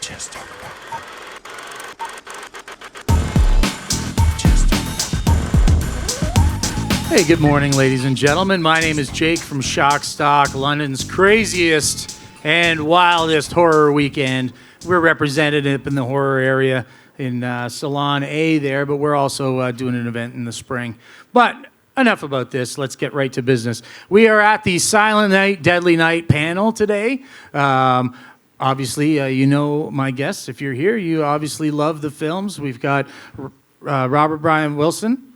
Hey, good morning, ladies and gentlemen. My name is Jake from Shockstock, London's craziest and wildest horror weekend. We're represented up in the horror area in Salon A there, but we're also doing an event in the spring. But enough about this. Let's get right to business. We are at the Silent Night, Deadly Night panel today. Obviously, you know my guests. If you're here, you obviously love the films. We've got Robert Brian Wilson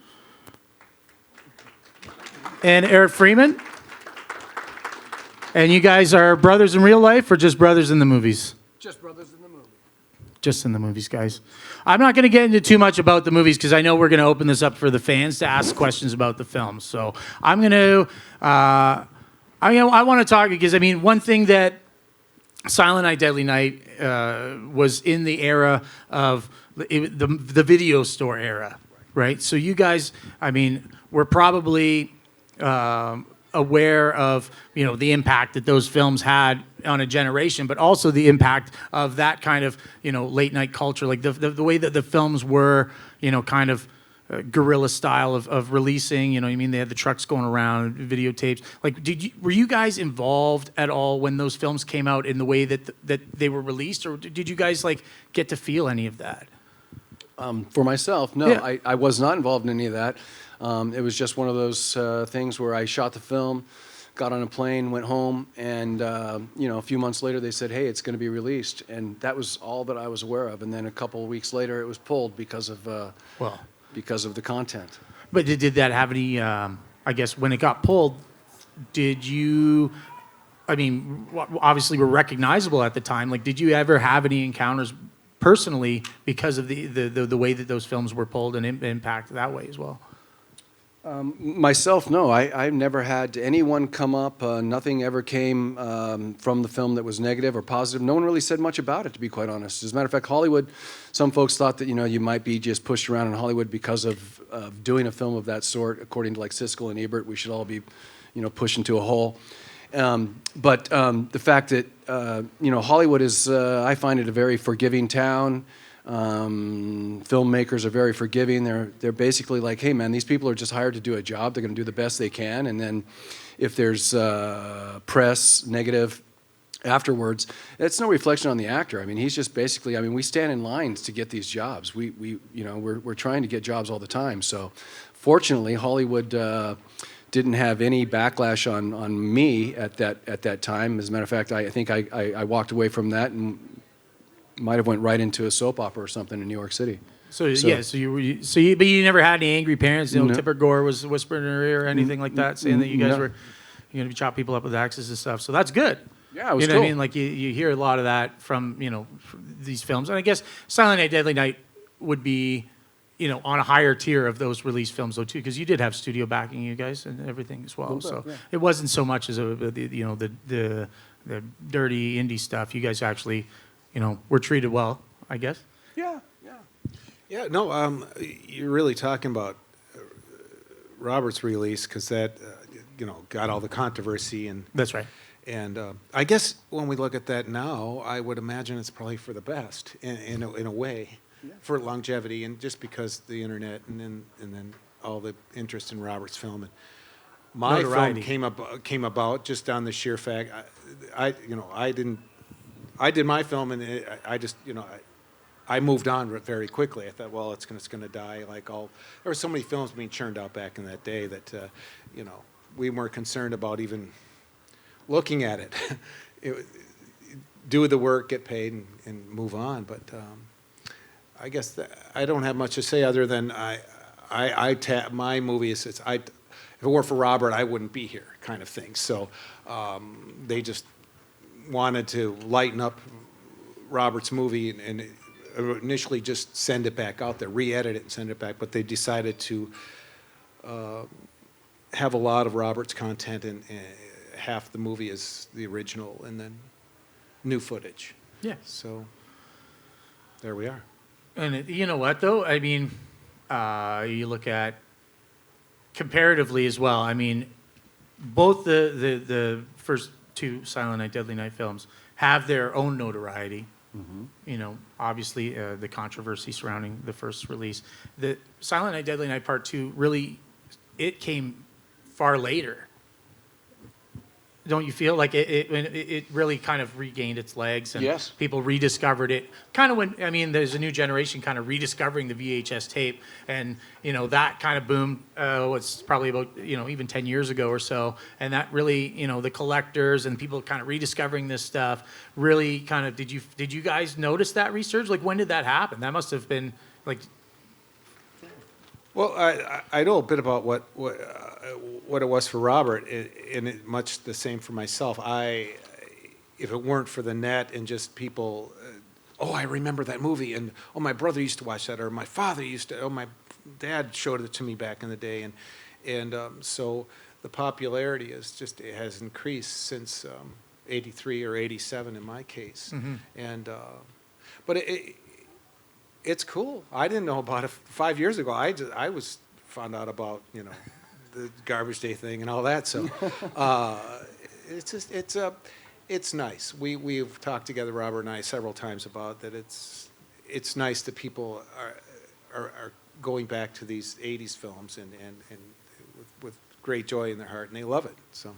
and Eric Freeman. And you guys are brothers in real life or just brothers in the movies? Just brothers in the movie. Just in the movies, guys. I'm not going to get into too much about the movies because I know we're going to open this up for the fans to ask questions about the films. So I'm going to, I want to talk because, I mean, one thing that Silent Night, Deadly Night was in the era of the video store era, right? So you guys, I mean, were probably aware of, you know, the impact that those films had on a generation, but also the impact of that kind of, you know, late night culture, like the way that the films were, you know, kind of guerrilla style of releasing, you know what I mean? They had the trucks going around, videotapes. Like, were you guys involved at all when those films came out in the way that they were released, or did you guys like get to feel any of that? For myself, no, Yeah. I was not involved in any of that. It was just one of those things where I shot the film, got on a plane, went home, and you know, a few months later they said, "Hey, it's going to be released," and that was all that I was aware of. And then a couple of weeks later, it was pulled because of the content. But did that have any? I guess when it got pulled, did you? I mean, obviously we're recognizable at the time. Like, did you ever have any encounters personally because of the way that those films were pulled and impact that way as well? Myself, no. I've never had anyone come up. Nothing ever came from the film that was negative or positive. No one really said much about it, to be quite honest. As a matter of fact, Hollywood, some folks thought that, you know, you might be just pushed around in Hollywood because of doing a film of that sort. According to like Siskel and Ebert, we should all be, you know, pushed into a hole. But the fact that, you know, Hollywood is, I find it a very forgiving town. Filmmakers are very forgiving. They're basically like, hey man, these people are just hired to do a job. They're going to do the best they can, and then if there's press negative afterwards, it's no reflection on the actor. I mean, he's just basically, I mean, we stand in lines to get these jobs. We you know, we're trying to get jobs all the time. So fortunately, Hollywood didn't have any backlash on me at that time. As a matter of fact, I think I walked away from that and might have went right into a soap opera or something in New York City. So but you never had any angry parents? You know, Tipper Gore was whispering in her ear or anything like that, saying that you guys were going to chop people up with axes and stuff. So that's good. Yeah, it was you know cool. what I mean? Like you hear a lot of that from, you know, these films, and I guess Silent Night, Deadly Night would be, you know, on a higher tier of those released films though too, because you did have studio backing, you guys, and everything as well. So it wasn't so much as the dirty indie stuff. You guys actually, you know, were treated well, I guess. Yeah. No, you're really talking about Robert's release because that, you know, got all the controversy and. That's right. And I guess when we look at that now, I would imagine it's probably for the best in a way, for longevity, and just because the internet and then all the interest in Robert's film. And my film came about just on the sheer fact, I did my film, and I just, you know, I moved on very quickly. I thought, well, it's going to die. Like there were so many films being churned out back in that day that, you know, we weren't concerned about even looking at it. Do the work, get paid, and move on. But I guess I don't have much to say other than my movie is if it weren't for Robert, I wouldn't be here, kind of thing. So they just wanted to lighten up Robert's movie and initially just send it back out there, re-edit it and send it back, but they decided to have a lot of Robert's content, and half the movie is the original and then new footage. Yeah. So there we are. And you know what, though? I mean, you look at comparatively as well. I mean, both the first two Silent Night, Deadly Night films have their own notoriety, You know, obviously the controversy surrounding the first release. The Silent Night, Deadly Night Part 2 really, it came far later. Don't you feel like it really kind of regained its legs and Yes. people rediscovered it? Kind of when, I mean, there's a new generation kind of rediscovering the VHS tape, and, you know, that kind of boomed, what's probably about, you know, even 10 years ago or so. And that really, you know, the collectors and people kind of rediscovering this stuff really kind of, did you guys notice that research? Like, when did that happen? That must have been like, Well, I know a bit about what it was for Robert, and it, much the same for myself. If it weren't for the net and just people, oh, I remember that movie, and oh, my brother used to watch that, or my father used to, oh, my dad showed it to me back in the day, and so the popularity it has increased since '83 or '87 in my case, and but it's cool. I didn't know about it 5 years ago. I was found out about, you know, the garbage day thing and all that. So it's nice. We've talked together, Robert and I, several times about that. It's nice that people are going back to these '80s films and with great joy in their heart, and they love it. So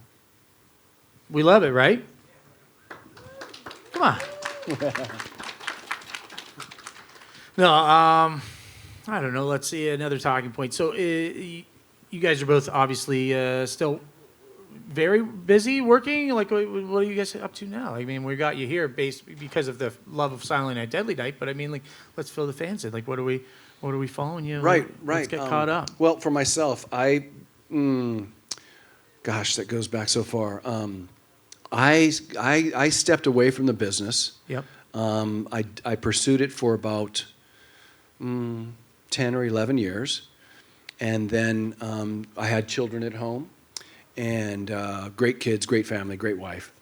we love it, right? Come on. No, I don't know. Let's see, another talking point. So you guys are both obviously still very busy working. Like, what are you guys up to now? I mean, we got you here because of the love of Silent Night, Deadly Night. But I mean, like, let's fill the fans in. Like, what are we following you? Right. Let's get caught up. Well, for myself, gosh, that goes back so far. I stepped away from the business. Yep. I pursued it for about 10 or 11 years. And then I had children at home, and great kids, great family, great wife.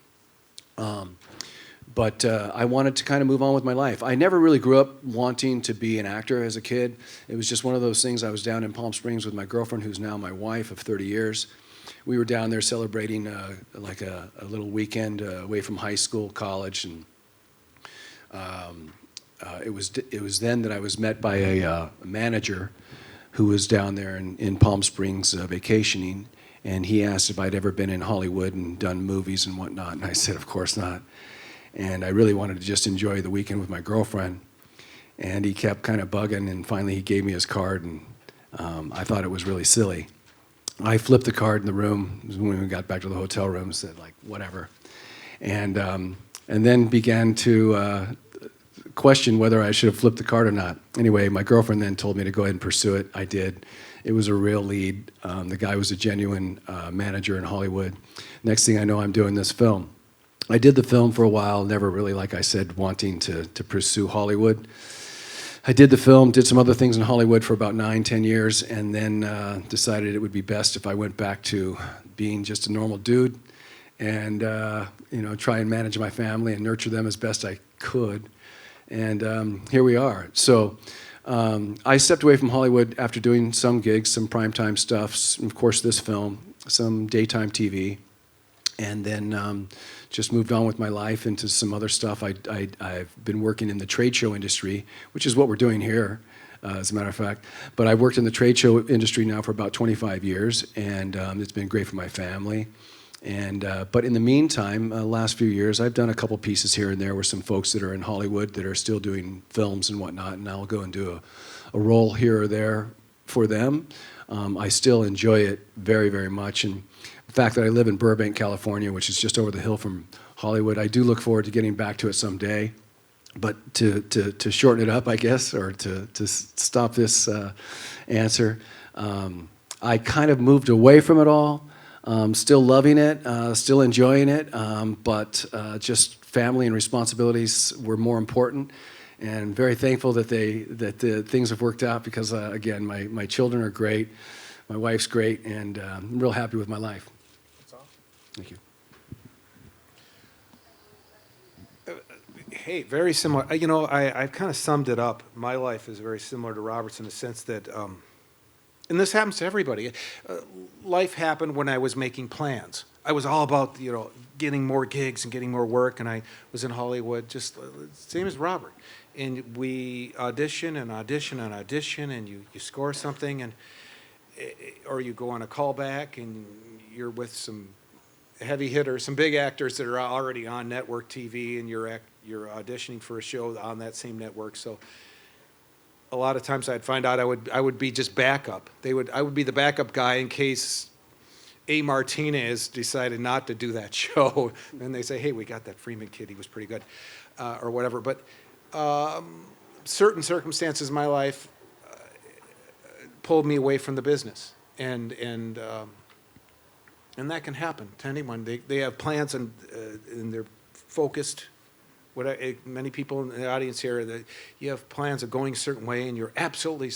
But I wanted to kind of move on with my life. I never really grew up wanting to be an actor as a kid. It was just one of those things. I was down in Palm Springs with my girlfriend, who's now my wife of 30 years. We were down there celebrating like a little weekend away from high school, college, and it was then that I was met by a manager who was down there in Palm Springs vacationing, and he asked if I'd ever been in Hollywood and done movies and whatnot, and I said, of course not. And I really wanted to just enjoy the weekend with my girlfriend, and he kept kind of bugging, and finally he gave me his card, and I thought it was really silly. I flipped the card in the room when we got back to the hotel room, said, like, whatever, and then began to question whether I should have flipped the card or not. Anyway, my girlfriend then told me to go ahead and pursue it. I did. It was a real lead. The guy was a genuine manager in Hollywood. Next thing I know, I'm doing this film. I did the film for a while, never really, like I said, wanting to pursue Hollywood. I did the film, did some other things in Hollywood for about 9-10 years, and then decided it would be best if I went back to being just a normal dude and try and manage my family and nurture them as best I could. And here we are. So I stepped away from Hollywood after doing some gigs, some primetime stuff, of course this film, some daytime TV, and then just moved on with my life into some other stuff. I've been working in the trade show industry, which is what we're doing here, as a matter of fact. But I've worked in the trade show industry now for about 25 years, and it's been great for my family. And but in the meantime, last few years, I've done a couple pieces here and there with some folks that are in Hollywood that are still doing films and whatnot, and I'll go and do a role here or there for them. I still enjoy it very, very much, and the fact that I live in Burbank, California, which is just over the hill from Hollywood, I do look forward to getting back to it someday. But to shorten it up, I guess, or to stop this answer, I kind of moved away from it all. Still loving it, still enjoying it, but just family and responsibilities were more important, and very thankful that the things have worked out because again, my children are great, my wife's great, and I'm real happy with my life. That's awesome. Thank you. Hey, very similar. I've kind of summed it up. My life is very similar to Robert's in the sense that And this happens to everybody. Life happened when I was making plans. I was all about, getting more gigs and getting more work, and I was in Hollywood, just same as Robert. And we audition and audition and audition, and you score something, and or you go on a callback, and you're with some heavy hitters, some big actors that are already on network TV, and you're auditioning for a show on that same network. So a lot of times I'd find out I would be just backup. I would be the backup guy in case A. Martinez decided not to do that show. And they say, hey, we got that Freeman kid, he was pretty good, or whatever. But certain circumstances in my life pulled me away from the business. And that can happen to anyone. They have plans and they're focused. Many people in the audience here, that you have plans of going a certain way, and you're absolutely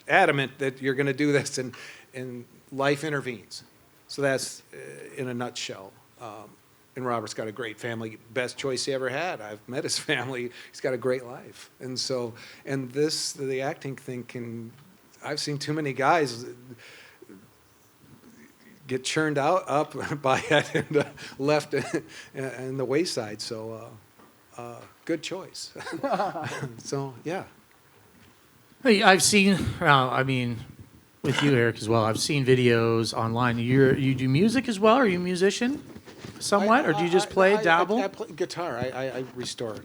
adamant that you're going to do this, and life intervenes. So that's in a nutshell. And Robert's got a great family, best choice he ever had. I've met his family. He's got a great life. And so, the acting thing I've seen too many guys get churned up by it and left in the wayside. So good choice. So, yeah. Hey, I've seen, with you, Eric, as well, I've seen videos online. You do music as well? Are you a musician somewhat? Or do you just dabble? I play guitar. I restore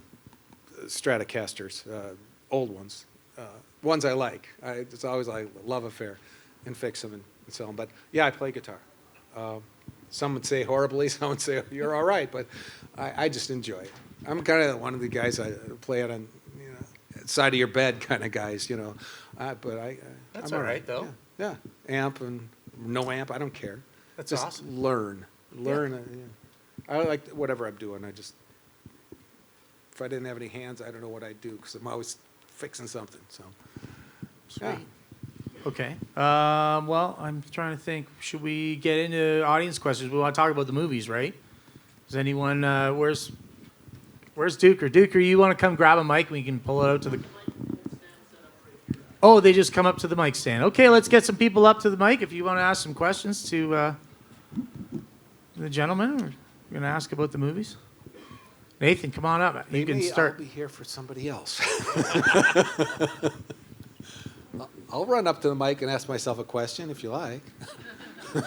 Stratocasters, old ones. Ones I like. It's always like a love affair, and fix them and sell them. But yeah, I play guitar. Some would say horribly, some would say you're all right, but I just enjoy it. I'm kind of one of the guys I play it on, side of your bed kind of guys, But That's I'm all right, though. Yeah, amp and no amp, I don't care. That's just awesome. Learn. Yeah. I like whatever I'm doing. If I didn't have any hands, I don't know what I'd do, because I'm always fixing something. So, Sweet. yeah. Okay. Well, I'm trying to think. Should we get into audience questions? We want to talk about the movies, right? Does anyone? Where's Duker? Duker, you want to come grab a mic and we can pull it out to the. Oh, they just come up to the mic stand. Okay, let's get some people up to the mic. If you want to ask some questions to the gentleman, we're going to ask about the movies. Nathan, come on up. You can start. I'll be here for somebody else. I'll run up to the mic and ask myself a question if you like.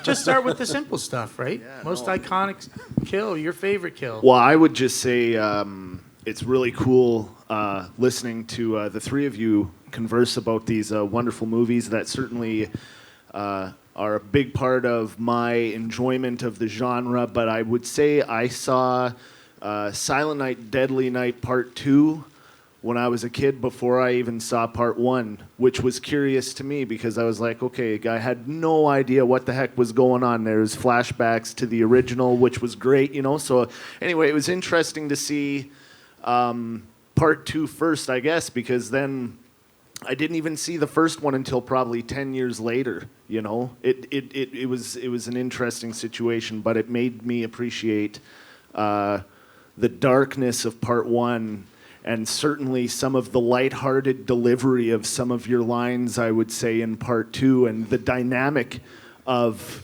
Just start with the simple stuff, right? Most iconic kill, your favorite kill. Well, I would just say it's really cool listening to the three of you converse about these wonderful movies that certainly are a big part of my enjoyment of the genre. But I would say I saw Silent Night, Deadly Night Part 2 when I was a kid before I even saw Part 1, which was curious to me because I was like, okay, I had no idea what the heck was going on. There's flashbacks to the original, which was great, So anyway, it was interesting to see Part 2 first, I guess, because then I didn't even see the first one until probably 10 years later, It was an interesting situation, but it made me appreciate the darkness of Part 1 and certainly some of the lighthearted delivery of some of your lines, I would say, in Part 2, and the dynamic of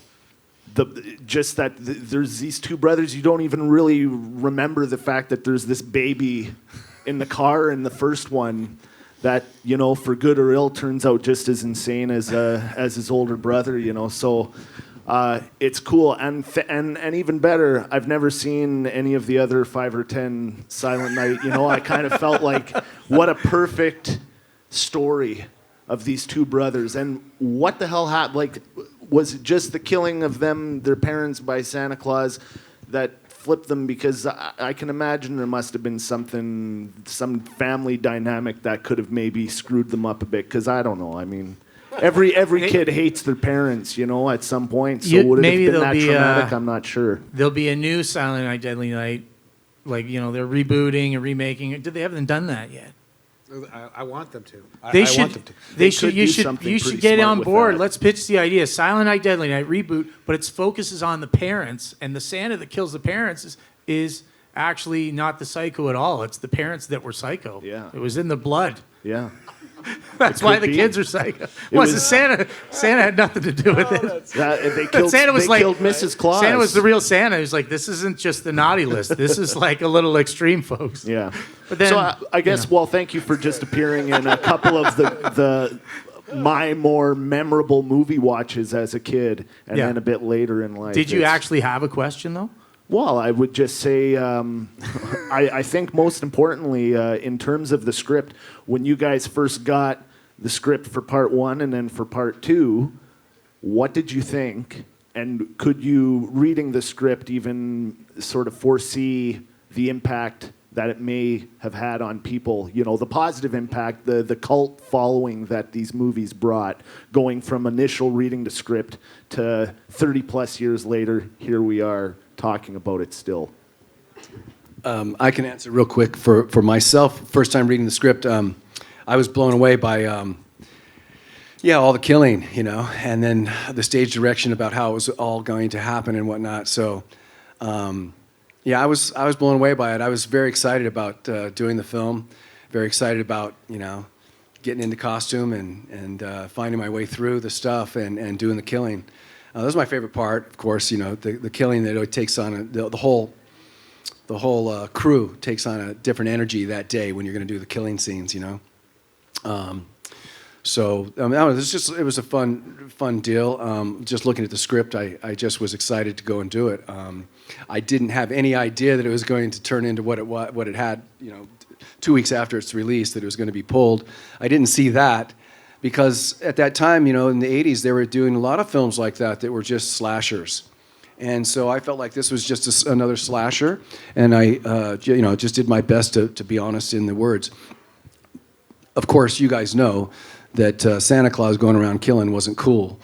there's these two brothers. You don't even really remember the fact that there's this baby in the car in the first one that, for good or ill, turns out just as insane as his older brother, So it's cool, and even better, I've never seen any of the other 5 or 10 Silent Night. I kind of felt like what a perfect story of these two brothers, and what the hell happened? Like, was it just the killing of their parents by Santa Claus, that flipped them? Because I can imagine there must have been some family dynamic that could have maybe screwed them up a bit. Because I don't know. Every kid hates their parents, at some point. So would it have been that traumatic? I'm not sure. There'll be a new Silent Night, Deadly Night. They're rebooting and remaking. They haven't done that yet. I want them to. They I should. want them to. They should. You should get on board. Let's pitch the idea: Silent Night, Deadly Night reboot, but its focus is on the parents, and the Santa that kills the parents is actually not the psycho at all. It's the parents that were psycho. Yeah. It was in the blood. Yeah. That's why could the be. kids are psycho. It Was was- Santa? Santa had nothing to do with it. They killed, Santa was they like killed Mrs. Claus. Santa was the real Santa. He was like, this isn't just the naughty list. This is like a little extreme, folks. Yeah. But then, so I guess, well, thank you for just appearing in a couple of my more memorable movie watches as a kid, and Yeah. then a bit later in life. Did you It's- actually have a question though? Well, I would just say, I think most importantly, in terms of the script, when you guys first got the script for part 1 and then for part 2, what did you think? And could you, reading the script, even sort of foresee the impact that it may have had on people? You know, the positive impact, the cult following that these movies brought, going from initial reading the script to 30 plus years later, here we are talking about it still. I can answer real quick for myself. First time reading the script, I was blown away by, all the killing, and then the stage direction about how it was all going to happen and whatnot. So, I was blown away by it. I was very excited about doing the film, very excited about, getting into costume and finding my way through the stuff and doing the killing. That was my favorite part, of course. The killing that it takes on the whole crew takes on a different energy that day when you're going to do the killing scenes. It was a fun deal. Just looking at the script, I just was excited to go and do it. I didn't have any idea that it was going to turn into what it had. 2 weeks after its release, that it was going to be pulled. I didn't see that. Because at that time, in the 80s, they were doing a lot of films like that were just slashers. And so I felt like this was just another slasher. And I, just did my best to be honest in the words. Of course, you guys know that Santa Claus going around killing wasn't cool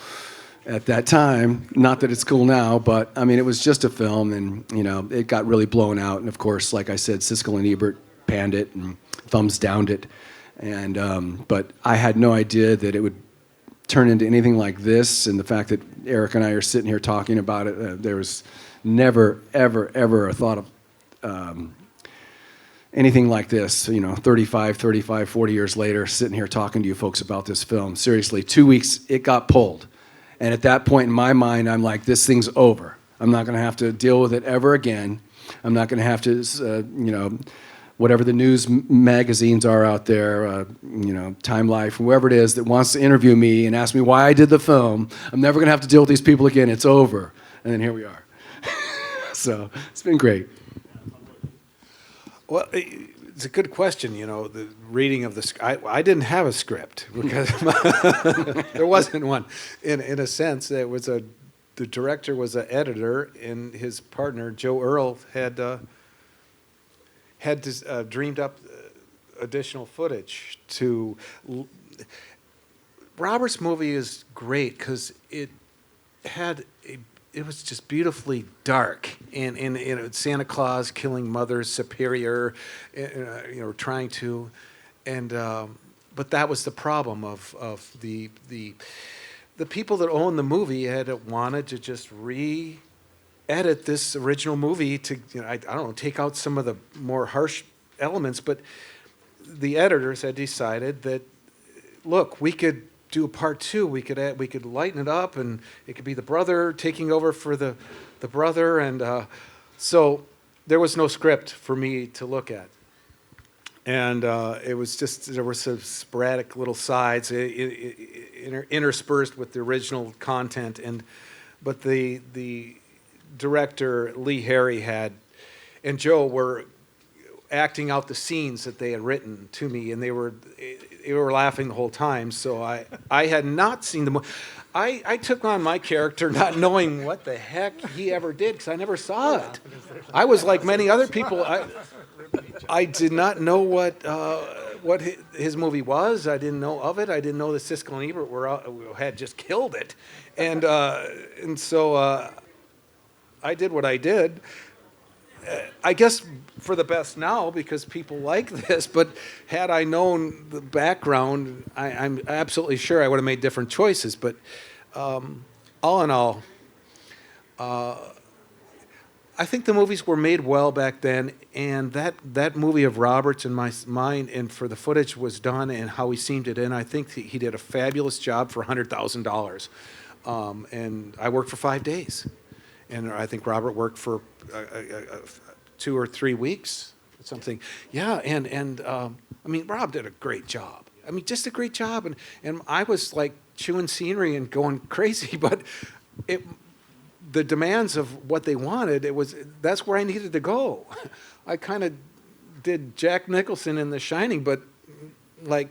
at that time. Not that it's cool now, but, it was just a film. And, it got really blown out. And, of course, like I said, Siskel and Ebert panned it and thumbs downed it. And but I had no idea that it would turn into anything like this, and the fact that Eric and I are sitting here talking about it, there was never, ever, ever a thought of anything like this. 35, 40 years later, sitting here talking to you folks about this film. Seriously, 2 weeks, it got pulled. And at that point in my mind, I'm like, this thing's over. I'm not going to have to deal with it ever again. I'm not going to have to, whatever the news magazines are out there, Time Life, whoever it is that wants to interview me and ask me why I did the film, I'm never going to have to deal with these people again. It's over. And then here we are. So it's been great. Well, it's a good question. The reading of the I didn't have a script because there wasn't one. In a sense, the director was an editor, and his partner Joe Earl had dreamed up additional footage to. Robert's movie is great because it was just beautifully dark, and Santa Claus killing Mother Superior, trying to, but that was the problem of the people that owned the movie had wanted to just edit this original movie to, I don't know, take out some of the more harsh elements, but the editors had decided that, look, we could do a part 2. We could lighten it up, and it could be the brother taking over for the brother, and so there was no script for me to look at, and it was just, there were some sporadic little sides interspersed with the original content, but the director Lee Harry and Joe were acting out the scenes that they had written to me, and they were laughing the whole time. So I had not seen the movie. I took on my character not knowing what the heck he ever did, because I never saw it. I was like many other people. I did not know what his movie was. I didn't know of it. I didn't know that Siskel and Ebert had just killed it, and so I did what I did. I guess for the best now, because people like this, but had I known the background, I'm absolutely sure I would have made different choices. But all in all, I think the movies were made well back then, and that movie of Robert's in my mind, and for the footage was done and how he seamed it in, I think he did a fabulous job for $100,000. And I worked for 5 days, and I think Robert worked for 2 or 3 weeks, something. Yeah, and I mean, Rob did a great job. I mean, just a great job, and I was like chewing scenery and going crazy, but the demands of what they wanted, that's where I needed to go. I kind of did Jack Nicholson in The Shining, but like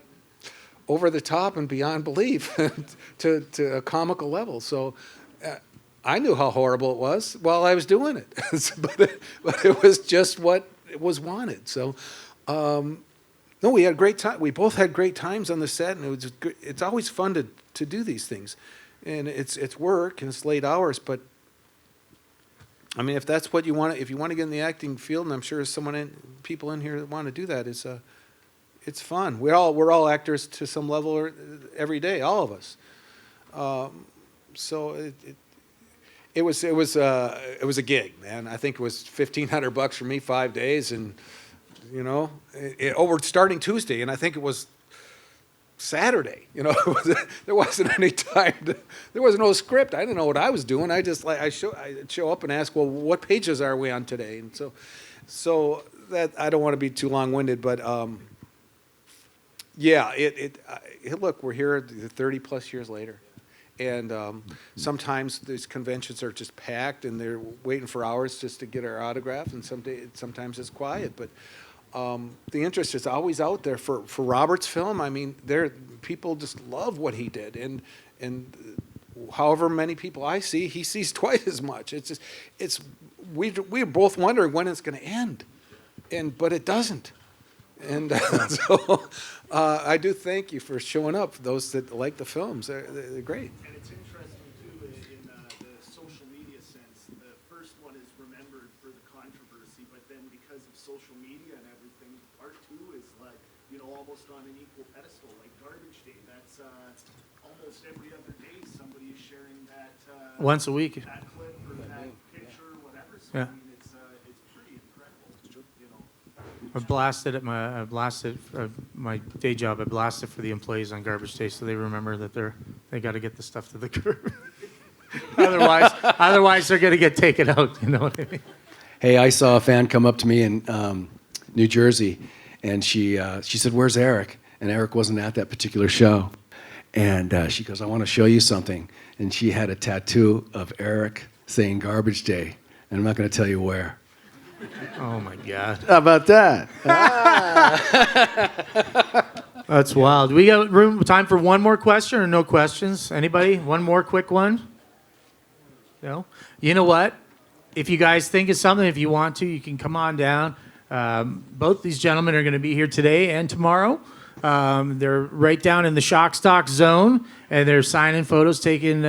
over the top and beyond belief to a comical level. So I knew how horrible it was while I was doing it, but it was just what it was wanted. So no, we had a great time. We both had great times on the set, and it's always fun to do these things, and it's work and it's late hours, but I mean, if that's what you want, if you want to get in the acting field, and I'm sure there's people in here that want to do that, it's fun. We're all actors to some level every day, all of us. So it was a gig, man. I think it was $1,500 for me, 5 days, and we're starting Tuesday, and I think it was Saturday. There wasn't any time. There was no script. I didn't know what I was doing. I just I show up and ask, well, what pages are we on today? And so that I don't want to be too long-winded, but yeah, look, we're here 30 plus years later, and sometimes these conventions are just packed, and they're waiting for hours just to get our autograph, and sometimes it's quiet, but. The interest is always out there for Robert's film. I mean, people just love what he did, and however many people I see, he sees twice as much. We're both wondering when it's going to end, but it doesn't. And so I do thank you for showing up. Those that like the films, they're great. And it's interesting too in the social media sense. The first one is remembered for the controversy, but then because of social media and everything, part 2 is like almost on an equal pedestal, like Garbage Day. That's almost every other day somebody is sharing that Once a week. that clip or that picture, or whatever. So Yeah. I mean, it's pretty incredible. I blasted my day job. I blasted for the employees on Garbage Day, so they remember that they got to get the stuff to the curb. otherwise they're going to get taken out. You know what I mean? Hey, I saw a fan come up to me in New Jersey, and she said, "Where's Eric?" And Eric wasn't at that particular show. And she goes, "I want to show you something." And she had a tattoo of Eric saying "Garbage Day," and I'm not going to tell you where. Oh my God, How about that? that's wild. We got time for one more question or no questions? Anybody? One more quick one? No. You know what? If you guys think of something, if you want to, you can come on down. Both these gentlemen are going to be here today and tomorrow. They're right down in the shock stock zone, and they're signing photos, taking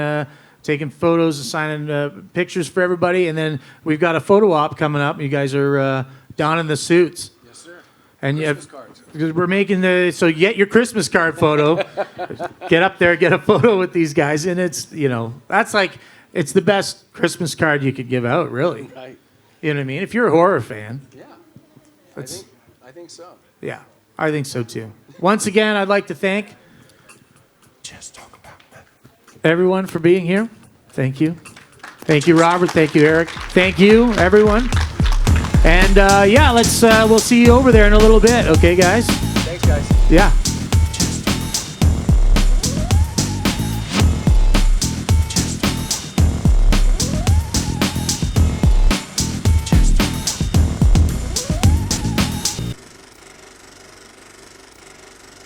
photos and signing pictures for everybody. And then we've got a photo op coming up. You guys are down in the suits. Yes, sir. And Christmas cards. we're making so get your Christmas card photo. Get up there, get a photo with these guys. And it's, that's like, it's the best Christmas card you could give out, really. Right. You know what I mean? If you're a horror fan. Yeah. That's, I think so. yeah, I think so too. Once again, I'd like to thank everyone for being here. Thank you. Thank you, Robert. Thank you, Eric. Thank you, everyone. And yeah, we'll see you over there in a little bit. Okay, guys? Thanks, guys. Yeah.